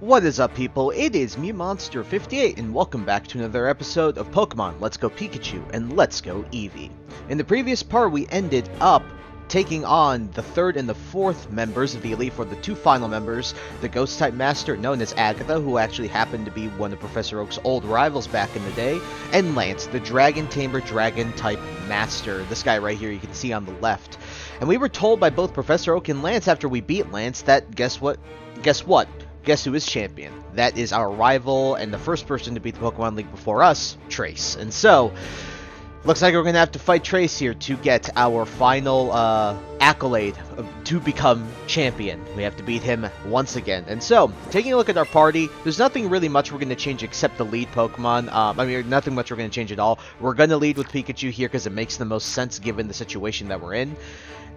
What is up, people? It is me, Monster58, and welcome back to another episode of Pokemon Let's Go Pikachu and Let's Go Eevee. In the previous part, we ended up taking on the third and the fourth members of the Elite Four, the two final members, the Ghost-type Master known as Agatha, who actually happened to be one of Professor Oak's old rivals back in the day, and Lance, the Dragon Tamer Dragon-type Master, this guy right here you can see on the left. And we were told by both Professor Oak and Lance after we beat Lance that, guess what? Guess who is champion? That is our rival and the first person to beat the Pokemon League before us, Trace. And so, looks like we're going to have to fight Trace here to get our final accolade to become champion. We have to beat him once again. And so, taking a look at our party, there's nothing really much we're going to change except the lead Pokemon. Nothing much we're going to change at all. We're going to lead with Pikachu here because it makes the most sense given the situation that we're in.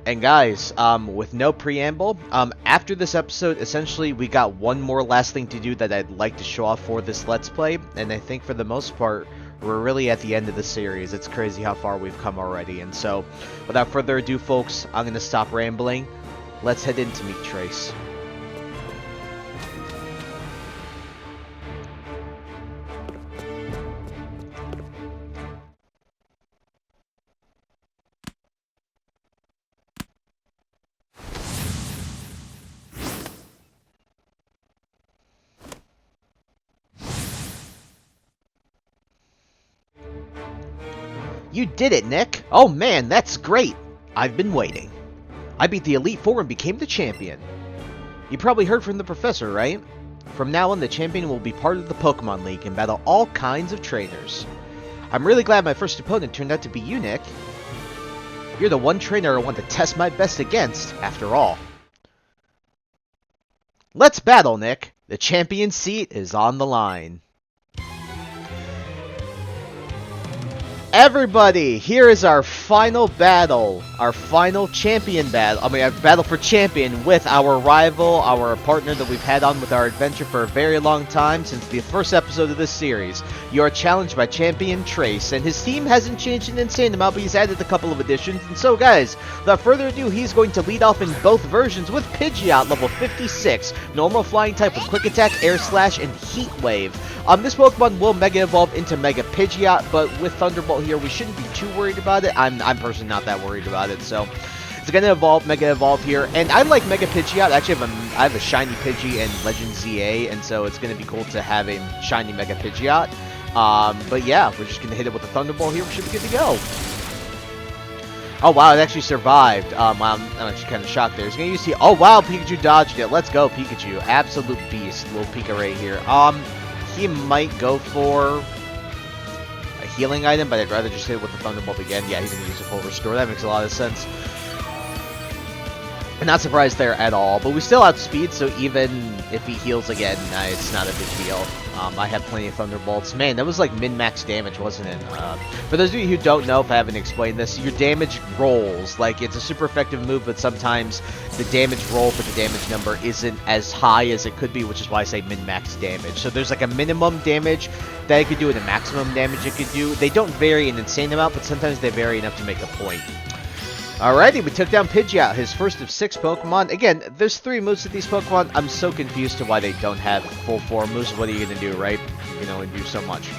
And guys, with no preamble, after this episode, essentially we got one more last thing to do that I'd like to show off for this Let's Play, and I think for the most part, we're really at the end of the series. It's crazy how far we've come already, and so, without further ado, folks, I'm going to stop rambling. Let's head in to meet Trace. You did it, Nick! Oh man, that's great! I've been waiting. I beat the Elite Four and became the champion. You probably heard from the professor, right? From now on, the champion will be part of the Pokemon League and battle all kinds of trainers. I'm really glad my first opponent turned out to be you, Nick. You're the one trainer I want to test my best against, after all. Let's battle, Nick! The champion seat is on the line. Everybody, here is our final battle, our final champion battle. Our battle for champion with our rival, our partner that we've had on with our adventure for a very long time, since the first episode of this series. You are challenged by Champion Trace, and his team hasn't changed an insane amount, but he's added a couple of additions. And so, guys, without further ado, he's going to lead off in both versions with Pidgeot, level 56, normal flying type with Quick Attack, Air Slash, and Heat Wave. This Pokemon will Mega Evolve into Mega Pidgeot, but with Thunderbolt here, we shouldn't be too worried about it. I'm personally not that worried about it, so it's going to Mega Evolve here. And I like Mega Pidgeot. Actually, I have a Shiny Pidgey in Legend ZA, and so it's going to be cool to have a Shiny Mega Pidgeot. But yeah, we're just going to hit it with the Thunderbolt here. We should be good to go. Oh wow, it actually survived. I'm actually kind of shocked there. He's going to use the... Oh wow, Pikachu dodged it. Let's go, Pikachu. Absolute beast. Little Pika right here. He might go for a healing item, but I'd rather just hit it with the Thunderbolt again. Yeah, he's going to use a full restore. That makes a lot of sense. I'm not surprised there at all, but we still outspeed, so even if he heals again, it's not a big deal. I have plenty of Thunderbolts. Man, that was like min-max damage, wasn't it? For those of you who don't know, if I haven't explained this, your damage rolls. Like, it's a super effective move, but sometimes the damage roll for the damage number isn't as high as it could be, which is why I say min-max damage. So there's like a minimum damage that it could do and a maximum damage it could do. They don't vary an insane amount, but sometimes they vary enough to make a point. Alrighty, we took down Pidgeot, his first of 6 Pokemon. Again, there's 3 moves to these Pokemon. I'm so confused to why they don't have full 4 moves. What are you going to do, right? You can only do so much.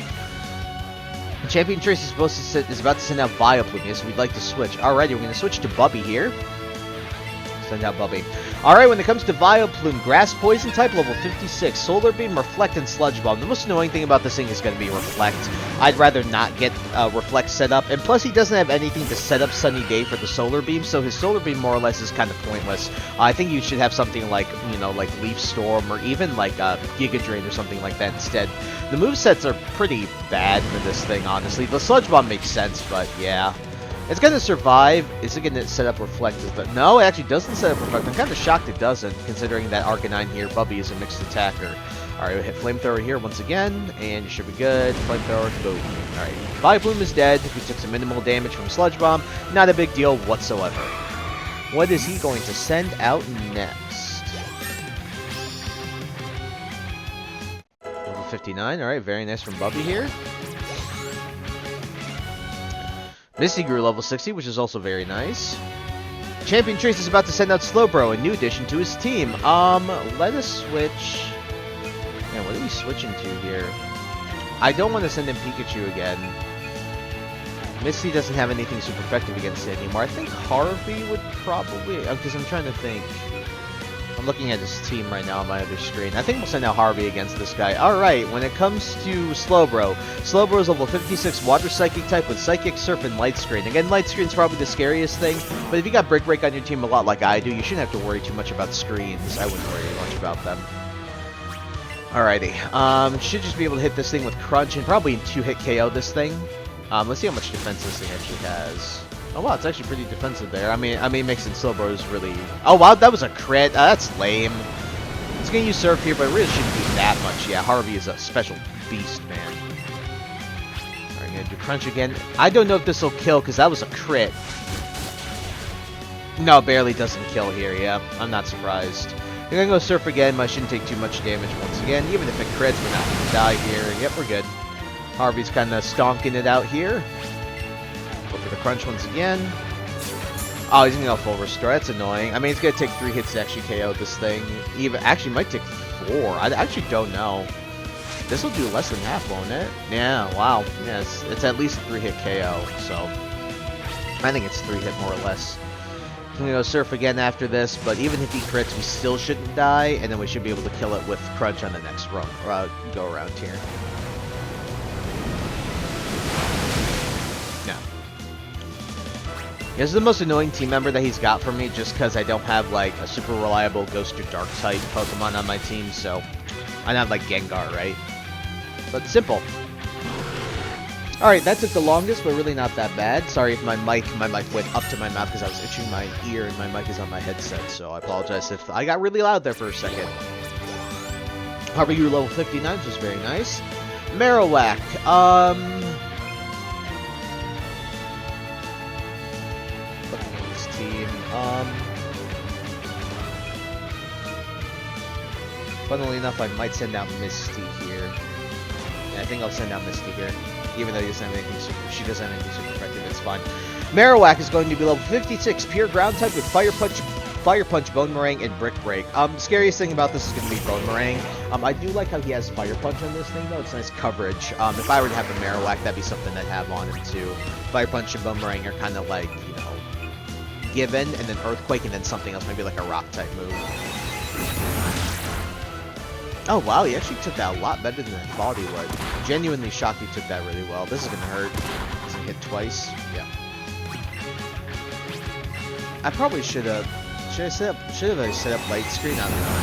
Champion Trace is about to send out Vileplume, so we'd like to switch. Alrighty, we're going to switch to Bubby here. Send out Bubby. Alright, when it comes to Vileplume, Grass Poison type, level 56, Solar Beam, Reflect, and Sludge Bomb. The most annoying thing about this thing is going to be Reflect. I'd rather not get Reflect set up, and plus he doesn't have anything to set up Sunny Day for the Solar Beam, so his Solar Beam more or less is kind of pointless. I think you should have something like, like Leaf Storm, or even like Giga Drain or something like that instead. The movesets are pretty bad for this thing, honestly. The Sludge Bomb makes sense, but yeah. It's going to survive. Is it going to set up Reflect? No, it actually doesn't set up Reflect. I'm kind of shocked it doesn't, considering that Arcanine here, Bubby, is a mixed attacker. Alright, we hit Flamethrower here once again, and you should be good. Flamethrower, boom. Alright, Vileplume is dead. We took some minimal damage from Sludge Bomb. Not a big deal whatsoever. What is he going to send out next? Level 59. Alright, very nice from Bubby here. Misty grew level 60, which is also very nice. Champion Trace is about to send out Slowbro, a new addition to his team. Let us switch we switching to here? I don't want to send in Pikachu again. Misty doesn't have anything super effective against it anymore. I think Harvey would probably... Because I'm trying to think. I'm looking at his team right now on my other screen. I think we'll send out Harvey against this guy. Alright, when it comes to Slowbro. Slowbro is level 56 Water Psychic type with Psychic, Surf, and Light Screen. Again, Light Screen's probably the scariest thing. But if you got Brick Break on your team a lot like I do, you shouldn't have to worry too much about screens. I wouldn't worry much about them. Alrighty. Should just be able to hit this thing with Crunch and probably 2-hit KO this thing. Let's see how much defense this thing actually has. Oh wow, it's actually pretty defensive there. I mean, mixing Slowbro is really... Oh wow, that was a crit. That's lame. It's gonna use Surf here, but it really shouldn't do that much. Yeah, Harvey is a special beast, man. Alright, gonna do Crunch again. I don't know if this will kill, because that was a crit. No, barely doesn't kill here, yeah. I'm not surprised. You're gonna go Surf again, but I shouldn't take too much damage once again. Even if it crits, we're not gonna die here. Yep, we're good. Harvey's kind of stonking it out here. Go for the Crunch once again. Oh, he's gonna go full restore. That's annoying. I mean, it's gonna take 3 hits to actually KO this thing. Even actually might take 4. I actually don't know. This will do less than half, won't it? Yeah. Wow. Yes, it's at least a 3-hit KO. So I think it's 3-hit more or less. I'm gonna go Surf again after this, but even if he crits, we still shouldn't die, and then we should be able to kill it with Crunch on the next run. Go around here. This is the most annoying team member that he's got for me, just because I don't have, like, a super reliable Ghost or Dark-type Pokemon on my team, so I don't have, like, Gengar, right? But simple. Alright, that took the longest, but really not that bad. Sorry if my mic went up to my mouth because I was itching my ear, and my mic is on my headset, so I apologize if I got really loud there for a second. Harvey grew level 59, which is very nice. Marowak, funnily enough, I might send out Misty here. Yeah, I think I'll send out Misty here. Even though he doesn't have anything super, she doesn't have anything super effective, it's fine. Marowak is going to be level 56, pure ground type with Fire Punch, Bone Meringue, and Brick Break. The scariest thing about this is going to be Bone Meringue. I do like how he has Fire Punch on this thing, though. It's nice coverage. If I were to have a Marowak, that'd be something I'd have on him, too. Fire Punch and Bone Meringue are kind of like, you know, given, and then Earthquake, and then something else, maybe like a Rock-type move. Oh wow, he actually took that a lot better than I thought he would. Genuinely shocked he took that really well. This is gonna hurt. Does he hit twice? Yeah. I probably should have set up light screen. I don't know.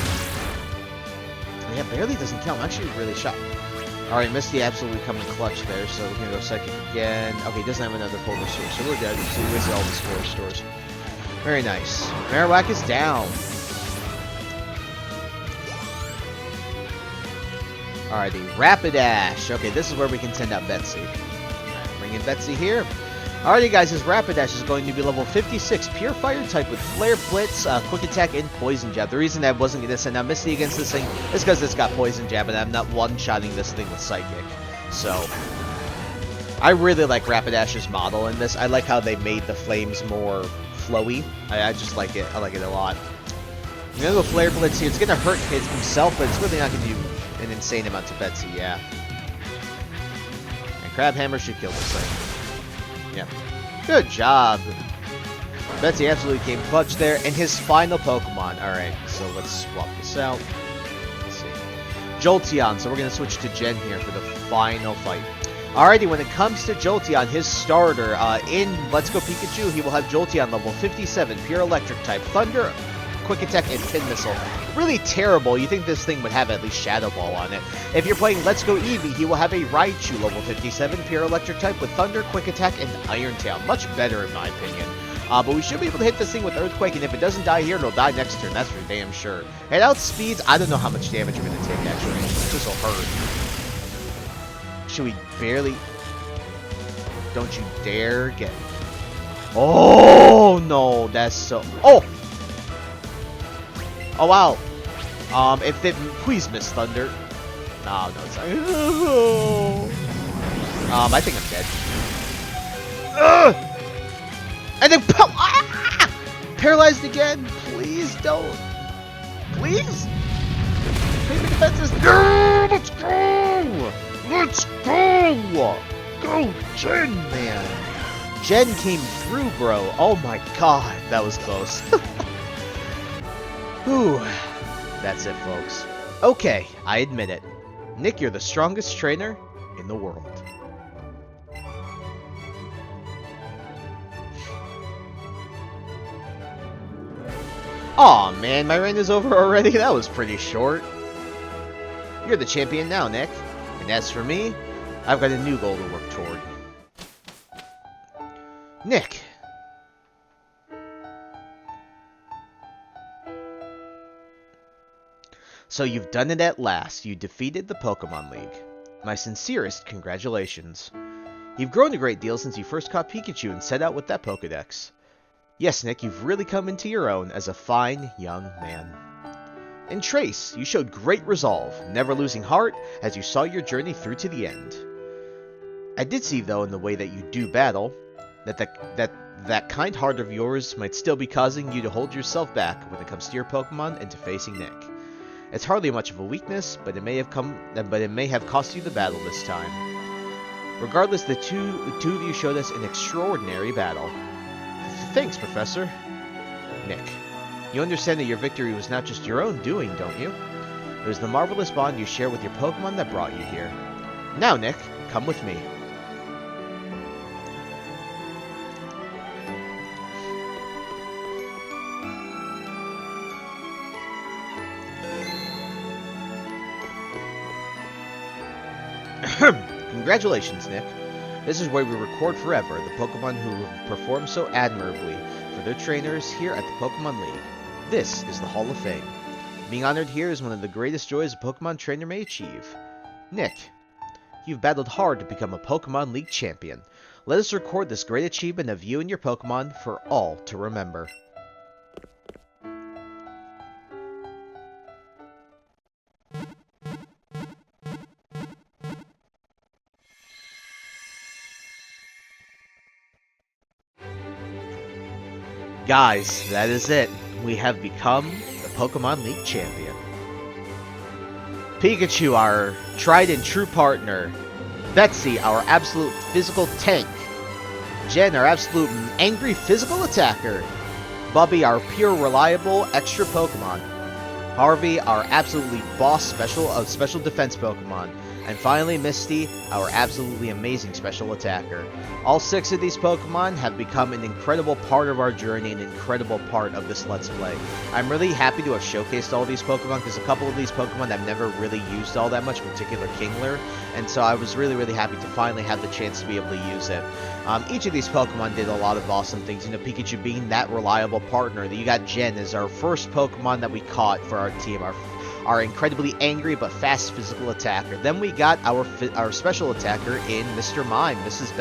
Yeah, barely doesn't count. I'm actually really shocked. All right, Misty absolutely coming clutch there, so we're gonna go Psychic again. Okay, he doesn't have another full restore, so we're good. So we wasted all the full restores. Very nice. Marowak is down. Alrighty, Rapidash. Okay, this is where we can send out Betsy. Alright, bring in Betsy here. Alrighty, guys, this Rapidash is going to be level 56, pure fire type with Flare Blitz, Quick Attack, and Poison Jab. The reason I wasn't going to send out Misty against this thing is because it's got Poison Jab, and I'm not one-shotting this thing with Psychic. So, I really like Rapidash's model in this. I like how they made the flames more flowy. I just like it. I like it a lot. I'm going to go Flare Blitz here. It's going to hurt himself, but it's really not going to do an insane amount to Betsy, yeah. And Crab Hammer should kill this thing. Yeah. Good job. Betsy absolutely came clutch there. And his final Pokemon. Alright, so let's swap this out. Let's see. Jolteon. So we're going to switch to Jen here for the final fight. Alrighty, when it comes to Jolteon, his starter, in Let's Go Pikachu, he will have Jolteon level 57, pure electric type, Thunder, Quick Attack, and Pin Missile. Really terrible. You think this thing would have at least Shadow Ball on it. If you're playing Let's Go Eevee, he will have a Raichu level 57, pure electric type with Thunder, Quick Attack, and Iron Tail. Much better in my opinion. But we should be able to hit this thing with Earthquake, and if it doesn't die here, it'll die next turn. That's for damn sure. And outspeeds, I don't know how much damage we're going to take, actually. This will hurt. Should we barely... Don't you dare get... Oh, no. That's so... Oh! Oh, wow. If it... Please miss Thunder. No, no, it's not. I think I'm dead. Ugh! And then... Paralyzed again. Please don't. Please? Paper defenses. Yeah, let's go! Let's go! Go, Jen, man. Jen came through, bro. Oh my god, that was close. Whew. That's it, folks. Okay, I admit it. Nick, you're the strongest trainer in the world. Aw, man, my reign is over already? That was pretty short. You're the champion now, Nick. And as for me, I've got a new goal to work toward. Nick. So you've done it at last. You defeated the Pokemon League. My sincerest congratulations. You've grown a great deal since you first caught Pikachu and set out with that Pokedex. Yes, Nick, you've really come into your own as a fine young man. And Trace, you showed great resolve, never losing heart as you saw your journey through to the end. I did see, though, in the way that you do battle, that kind heart of yours might still be causing you to hold yourself back when it comes to your Pokemon and to facing Nick. It's hardly much of a weakness, but it may have cost you the battle this time. Regardless, the two of you showed us an extraordinary battle. Thanks, Professor. Nick, you understand that your victory was not just your own doing, don't you? It was the marvelous bond you share with your Pokemon that brought you here. Now, Nick, come with me. Congratulations, Nick. This is where we record forever the Pokemon who have performed so admirably for their trainers here at the Pokemon League. This is the Hall of Fame. Being honored here is one of the greatest joys a Pokemon trainer may achieve. Nick, you've battled hard to become a Pokemon League champion. Let us record this great achievement of you and your Pokemon for all to remember. Guys, that is it. We have become the Pokemon League champion. Pikachu, our tried and true partner. Betsy, our absolute physical tank. Jen, our absolute angry physical attacker. Bubby, our pure reliable extra Pokemon. Harvey, our absolutely boss special defense Pokemon. And finally, Misty, our absolutely amazing special attacker. All 6 of these Pokemon have become an incredible part of our journey, an incredible part of this Let's Play. I'm really happy to have showcased all these Pokemon, because a couple of these Pokemon I've never really used all that much, in particular Kingler, and so I was really, really happy to finally have the chance to be able to use it. Each of these Pokemon did a lot of awesome things, Pikachu being that reliable partner. You got Jen as our first Pokemon that we caught for our team, our incredibly angry but fast physical attacker. Then we got our special attacker in Mr. Mime, Mrs.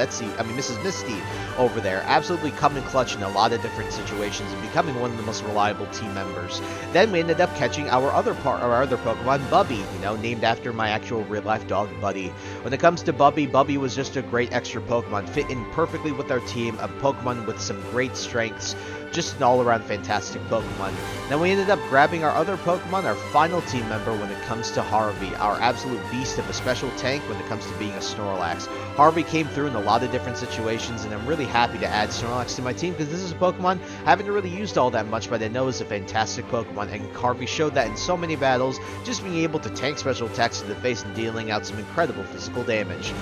Misty over there, absolutely coming clutch in a lot of different situations and becoming one of the most reliable team members. Then we ended up catching our other Pokemon, Bubby, named after my actual real-life dog, Buddy. When it comes to Bubby, Bubby was just a great extra Pokemon, fit in perfectly with our team, a Pokemon with some great strengths, just an all-around fantastic Pokemon. Then we ended up grabbing our other Pokemon, our final team member when it comes to Harvey, our absolute beast of a special tank when it comes to being a Snorlax. Harvey came through in a lot of different situations, and I'm really happy to add Snorlax to my team because this is a Pokemon I haven't really used all that much, but I know is a fantastic Pokemon, and Harvey showed that in so many battles, just being able to tank special attacks to the face and dealing out some incredible physical damage.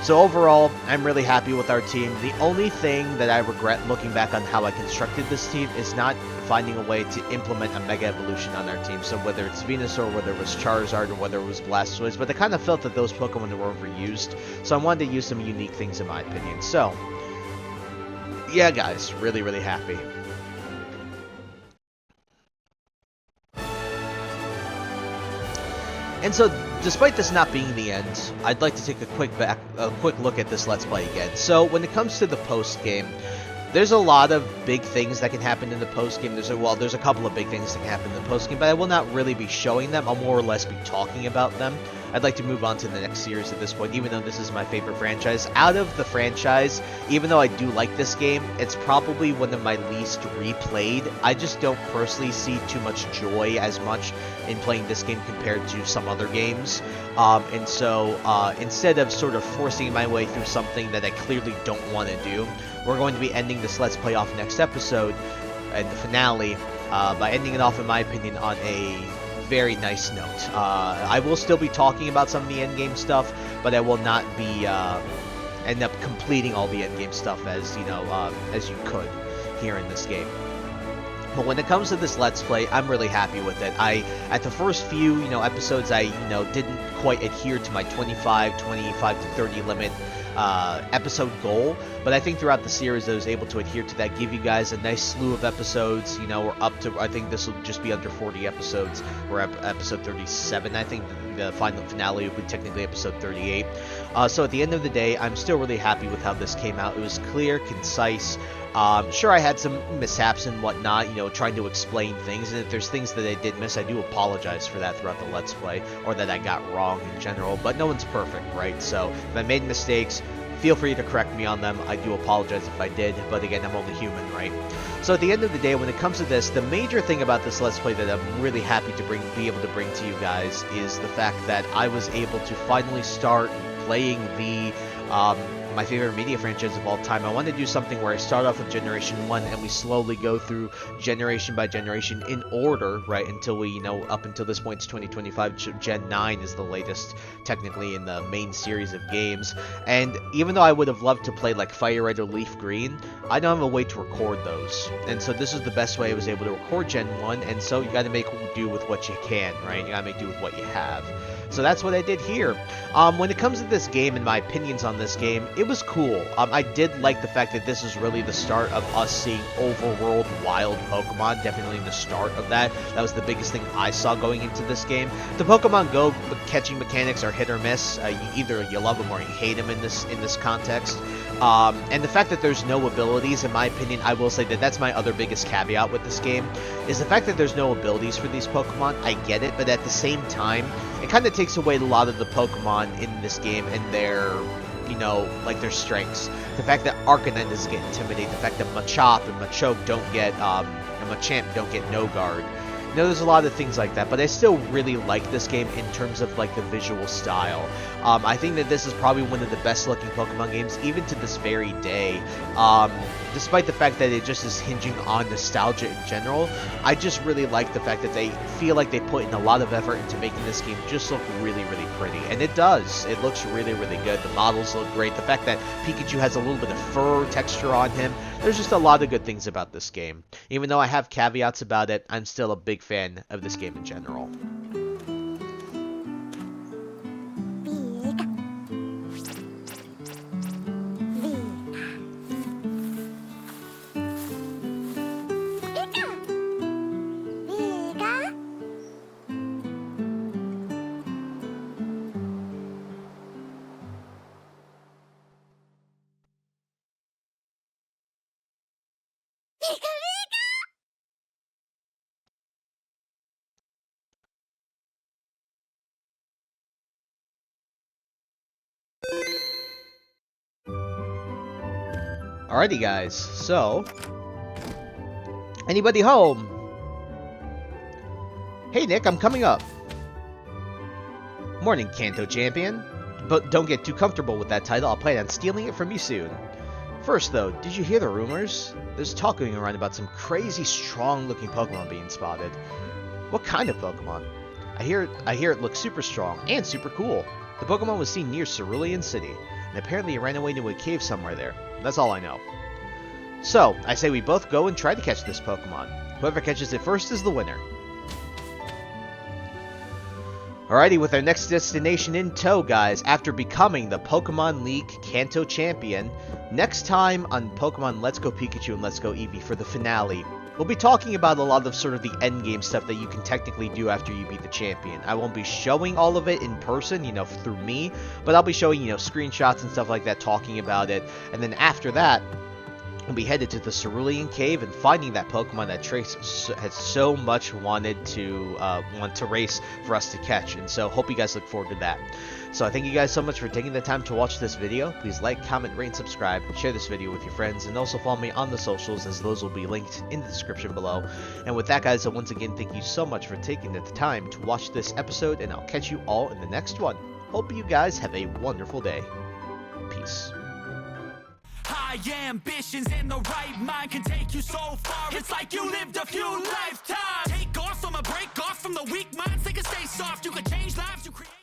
So overall, I'm really happy with our team. The only thing that I regret looking back on how I constructed this team is not finding a way to implement a Mega Evolution on our team. So whether it's Venusaur, whether it was Charizard, or whether it was Blastoise, but I kind of felt that those Pokemon were overused. So I wanted to use some unique things in my opinion. So, yeah guys, really, really happy. And so, despite this not being the end, I'd like to take a quick look at this Let's Play again. So, when it comes to the post-game, there's a lot of big things that can happen in the post-game. There's a couple of big things that can happen in the post-game, but I will not really be showing them. I'll more or less be talking about them. I'd like to move on to the next series at this point, even though this is my favorite franchise. Out of the franchise, even though I do like this game, it's probably one of my least replayed. I just don't personally see too much joy as much in playing this game compared to some other games. And so instead of sort of forcing my way through something that I clearly don't want to do, we're going to be ending this Let's Play off next episode and the finale by ending it off, in my opinion, on a very nice note. I will still be talking about some of the endgame stuff, but I will not be end up completing all the endgame stuff as as you could here in this game. But when it comes to this Let's Play, I'm really happy with it. At the first few, episodes, I, didn't quite adhere to my 25 to 30 limit episode goal, but I think throughout the series I was able to adhere to that, give you guys a nice slew of episodes. We're up to, I think this will just be under 40 episodes. We're at episode 37, I think. The final finale will be technically episode 38. So at the end of the day, I'm still really happy with how this came out. It was clear, concise. Sure, I had some mishaps and whatnot, trying to explain things, and if there's things that I did miss, I do apologize for that throughout the Let's Play, or that I got wrong in general, but no one's perfect, right? So if I made mistakes, feel free to correct me on them. I do apologize if I did, but again, I'm only human, right? So at the end of the day, when it comes to this, the major thing about this Let's Play that I'm really happy to be able to bring to you guys is the fact that I was able to finally start playing the my favorite media franchise of all time. I want to do something where I start off with Generation 1 and we slowly go through generation by generation in order, right, until we, up until this point, it's 2025, Gen 9 is the latest, technically, in the main series of games. And even though I would have loved to play, like, Fire Red or Leaf Green, I don't have a way to record those. And so this is the best way I was able to record Gen 1, and so you gotta make do with what you can, right? You gotta make do with what you have. So that's what I did here. When it comes to this game and my opinions on this game, it was cool. I did like the fact that this is really the start of us seeing overworld wild Pokemon. Definitely the start of that. That was the biggest thing I saw going into this game. The Pokemon Go catching mechanics are hit or miss. Either you love them or you hate them in this context. And the fact that there's no abilities, in my opinion, I will say that that's my other biggest caveat with this game, is the fact that there's no abilities for these Pokemon. I get it, but at the same time, it kind of takes away a lot of the Pokemon in this game and their, like their strengths. The fact that Arcanine doesn't get Intimidate, the fact that Machop and Machoke don't get, and Machamp don't get No Guard. There's a lot of things like that, but I still really like this game in terms of, like, the visual style. I think that this is probably one of the best looking Pokemon games, even to this very day. Despite the fact that it just is hinging on nostalgia in general, I just really like the fact that they feel like they put in a lot of effort into making this game just look really, really pretty. And it does. It looks really, really good. The models look great. The fact that Pikachu has a little bit of fur texture on him. There's just a lot of good things about this game. Even though I have caveats about it, I'm still a big fan of this game in general. Alrighty guys, so, anybody home? Hey Nick, I'm coming up. Morning, Kanto Champion. But don't get too comfortable with that title, I'll plan on stealing it from you soon. First though, did you hear the rumors? There's talk going around about some crazy strong looking Pokemon being spotted. What kind of Pokemon? I hear it looks super strong and super cool. The Pokemon was seen near Cerulean City, and apparently it ran away into a cave somewhere there. That's all I know. So, I say we both go and try to catch this Pokemon. Whoever catches it first is the winner. Alrighty, with our next destination in tow, guys, after becoming the Pokemon League Kanto Champion, next time on Pokemon Let's Go Pikachu and Let's Go Eevee for the finale, we'll be talking about a lot of sort of the endgame stuff that you can technically do after you beat the champion. I won't be showing all of it in person, through me, but I'll be showing, screenshots and stuff like that, talking about it, and then after that, we headed to the Cerulean Cave and finding that Pokemon that Trace had so much wanted to race for us to catch. And so hope you guys look forward to that. So I thank you guys so much for taking the time to watch this video. Please like, comment, rate, and subscribe. Share this video with your friends, and also follow me on the socials, as those will be linked in the description below. And with that, guys, once again, thank you so much for taking the time to watch this episode, and I'll catch you all in the next one. Hope you guys have a wonderful day. Peace. High ambitions and the right mind can take you so far. It's like you lived a few lives.